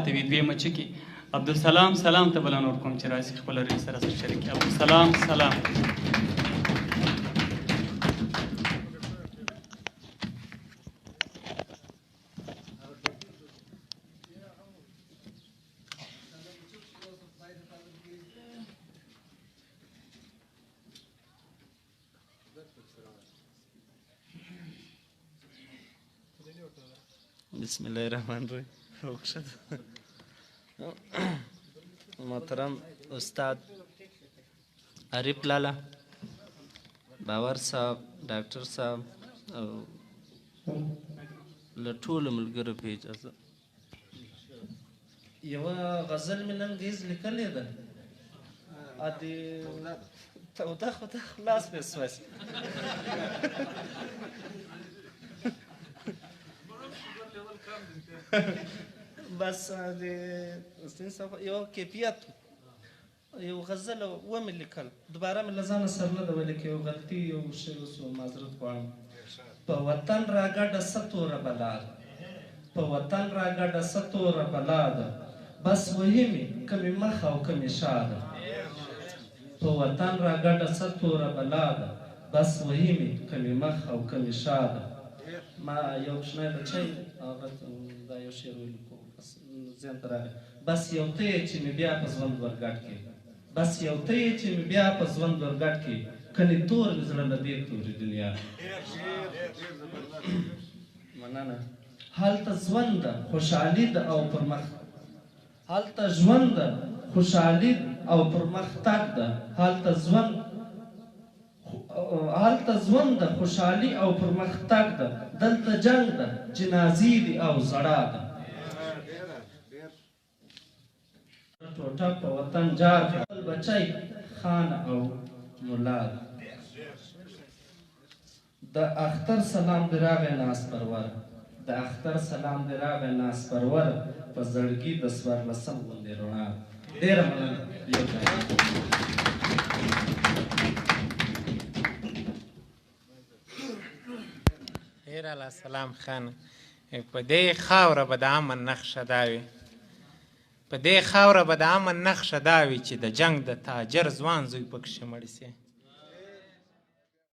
ماتوي. دویمه چکې عبدالسلام سلام ته بلنه ورکوم چې راشي خپله ریل سره شریک کړي. عبدالسلام سلام. بسم الله الرحمن الرحیم. محترم استاد عارف لالا، باور صاحب، ډاکټر صاحب او له ټولو ملګرو په اجازه یوه غزل مې نن ګیز لیکلې ده. ادې توده خو ده خلاص مې سوځي. بس د استین صاحب یو کیفیت یو غزل ومې لیکل، دوباره مې له ځانه سر نه ده ویلې که یو غلطي یو شی وسو معذرت غواړم. په وطن راګډه څه توره بلا ده، په وطن راګډه څه توره بلا ده، بس وهي مې کمې مخ او کمې شا ده. په وطن راګډه څه توره بلا ده، بس وهي مې کمې مخ او کمې شا ده. ما یو کوچنی بچی هغه دا یو شعر ولیکو ذهن ته راغی. بس یو ته یې چې مې بیا په ژوند ورګډ کړې، بس یو ته یې چې مې بیا په ژوند ورګډ کړې، کنې تور مې زړه له دې تورې دنیا. مننه. هلته ژوند ده خوشحالي ده او پرمخ، هلته ژوند ده خوشحالي او پرمختګ ده، هلته ژوند ده خوشحالي او پرمختګ ده، دلته جنگ ده جنازې دي او زړه ده. ټوټه په وطن جار خپل بچی خان او ملا ده. د اختر سلام دې راغی ناز پرور، د اختر سلام دې راغی ناز پرور، په زړګي د څوارلسم غوندې رڼا ده. ډېره مننه. خیر الله سلام خان. په دې خاوره به د امن نښه دا وي، په دې خاوره به د امن نښه دا وي چې د جنگ د تاجر ځوان زوی پکښې مړ سي.